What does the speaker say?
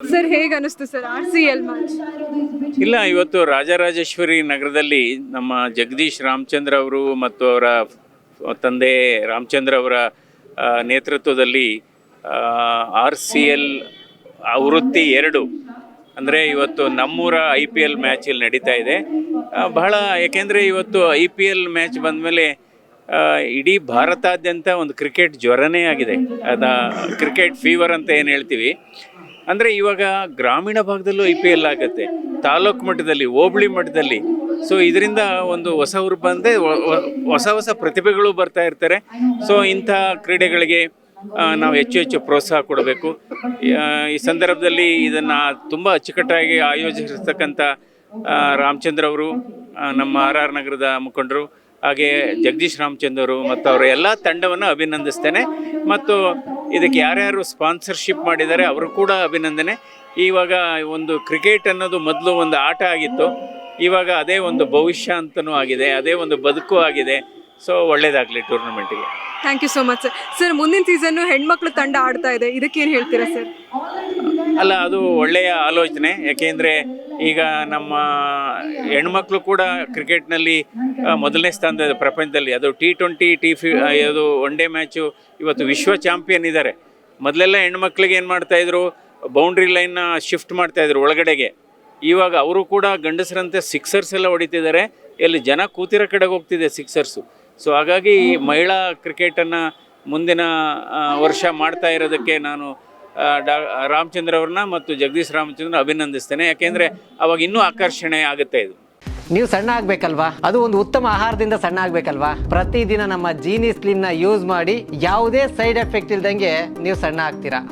Sir ಹೇಗೆ ಅನಿಸ್ತು sir RCL match? ಇಲ್ಲ, ಇವತ್ತು ರಾಜರಾಜೇಶ್ವರಿ ನಗರದಲ್ಲಿ ನಮ್ಮ ಜಗದೀಶ್ ರಾಮಚಂದ್ರ ಅವರು ಮತ್ತು ಅವರ ತಂದೆ ರಾಮಚಂದ್ರ ಅವರ ನೇತೃತ್ವದಲ್ಲಿ RCL ಆವೃತ್ತಿ 2 ಅಂದರೆ ಇವತ್ತು ನಮ್ಮೂರ IPL ಮ್ಯಾಚ್ ಇಲ್ಲಿ ನಡೀತಾ ಇದೆ. ಬಹಳ ಏಕೆಂದರೆ ಇವತ್ತು IPL ಮ್ಯಾಚ್ ಬಂದಮೇಲೆ ಇಡೀ ಭಾರತಾದ್ಯಂತ ಒಂದು ಕ್ರಿಕೆಟ್ ಜ್ವರನೇ ಆಗಿದೆ. ಕ್ರಿಕೆಟ್ ಫೀವರ್ ಅಂತ ಏನು ಹೇಳ್ತೀವಿ. ಅಂದರೆ ಇವಾಗ ಗ್ರಾಮೀಣ ಭಾಗದಲ್ಲೂ IPL ಆಗುತ್ತೆ, ತಾಲೂಕು ಮಟ್ಟದಲ್ಲಿ, ಹೋಬಳಿ ಮಟ್ಟದಲ್ಲಿ. ಸೊ ಇದರಿಂದ ಒಂದು ಹೊಸ ಬಂದೆ ಹೊಸ ಪ್ರತಿಭೆಗಳು ಬರ್ತಾ ಇರ್ತಾರೆ. ಸೊ ಇಂಥ ಕ್ರೀಡೆಗಳಿಗೆ ನಾವು ಹೆಚ್ಚು ಪ್ರೋತ್ಸಾಹ ಕೊಡಬೇಕು. ಈ ಸಂದರ್ಭದಲ್ಲಿ ಇದನ್ನು ತುಂಬ ಅಚ್ಚುಕಟ್ಟಾಗಿ ಆಯೋಜಿಸಿರ್ತಕ್ಕಂಥ ರಾಮಚಂದ್ರ ಅವರು, ನಮ್ಮ RR ನಗರದ ಮುಖಂಡರು, ಹಾಗೆ ಜಗದೀಶ್ ರಾಮಚಂದ್ರ ಅವರು ಮತ್ತು ಅವರ ಎಲ್ಲ ತಂಡವನ್ನು ಅಭಿನಂದಿಸ್ತೇನೆ. ಮತ್ತು ಇದಕ್ಕೆ ಯಾರ್ಯಾರು ಸ್ಪಾನ್ಸರ್ಶಿಪ್ ಮಾಡಿದ್ದಾರೆ ಅವರು ಕೂಡ ಅಭಿನಂದನೆ. ಇವಾಗ ಒಂದು ಕ್ರಿಕೆಟ್ ಅನ್ನೋದು ಮೊದಲು ಒಂದು ಆಟ ಆಗಿತ್ತು, ಇವಾಗ ಅದೇ ಒಂದು ಭವಿಷ್ಯ ಅಂತಲೂ ಆಗಿದೆ, ಅದೇ ಒಂದು ಬದುಕು ಆಗಿದೆ. ಸೊ ಒಳ್ಳೇದಾಗಲಿ ಟೂರ್ನಮೆಂಟಿಗೆ. Thank you so much sir. Sir ಮುಂದಿನ ಸೀಸನ್ನು ಹೆಣ್ಮಕ್ಳು ತಂಡ ಆಡ್ತಾ ಇದೆ, ಇದಕ್ಕೇನು ಹೇಳ್ತೀರಾ ಸರ್? ಅಲ್ಲ, ಅದು ಒಳ್ಳೆಯ ಆಲೋಚನೆ. ಯಾಕೆಂದರೆ ಈಗ ನಮ್ಮ ಹೆಣ್ಮಕ್ಳು ಕೂಡ ಕ್ರಿಕೆಟ್ನಲ್ಲಿ ಮೊದಲನೇ ಸ್ಥಾನದ ಪ್ರಪಂಚದಲ್ಲಿ. ಅದು T20 ಅದು ಒನ್ ಡೇ ಮ್ಯಾಚು ಇವತ್ತು ವಿಶ್ವ ಚಾಂಪಿಯನ್ ಇದ್ದಾರೆ. ಮೊದಲೆಲ್ಲ ಹೆಣ್ಮಕ್ಳಿಗೆ ಏನು ಮಾಡ್ತಾಯಿದ್ರು, ಬೌಂಡ್ರಿ ಲೈನ್ನ ಶಿಫ್ಟ್ ಮಾಡ್ತಾಯಿದ್ರು ಒಳಗಡೆಗೆ. ಇವಾಗ ಅವರು ಕೂಡ ಗಂಡಸರಂತೆ ಸಿಕ್ಸರ್ಸ್ ಎಲ್ಲ ಹೊಡಿತಿದ್ದಾರೆ, ಎಲ್ಲಿ ಜನ ಕೂತಿರೋ ಕಡೆಗೆ ಹೋಗ್ತಿದೆ ಸಿಕ್ಸರ್ಸು. ಸೊ ಹಾಗಾಗಿ ಮಹಿಳಾ ಕ್ರಿಕೆಟನ್ನು ಮುಂದಿನ ವರ್ಷ ಮಾಡ್ತಾ ಇರೋದಕ್ಕೆ ನಾನು ರಾಮಚಂದ್ರ ಅವ್ರನ್ನ ಮತ್ತು ಜಗದೀಶ್ ರಾಮಚಂದ್ರ ಅಭಿನಂದಿಸ್ತೇನೆ. ಯಾಕೆಂದರೆ ಅವಾಗ ಇನ್ನೂ ಆಕರ್ಷಣೆ ಆಗುತ್ತೆ. ಇದು ನೀವು ಸಣ್ಣ ಆಗಬೇಕಲ್ವಾ, ಅದು ಒಂದು ಉತ್ತಮ ಆಹಾರದಿಂದ ಸಣ್ಣ ಆಗಬೇಕಲ್ವಾ. ಪ್ರತಿದಿನ ನಮ್ಮ ಜೀನಿ ಸ್ಲಿಮ್ನ ಯೂಸ್ ಮಾಡಿ ಯಾವುದೇ ಸೈಡ್ ಎಫೆಕ್ಟ್ ಇಲ್ದಂಗೆ ನೀವು ಸಣ್ಣ ಆಗ್ತೀರಾ.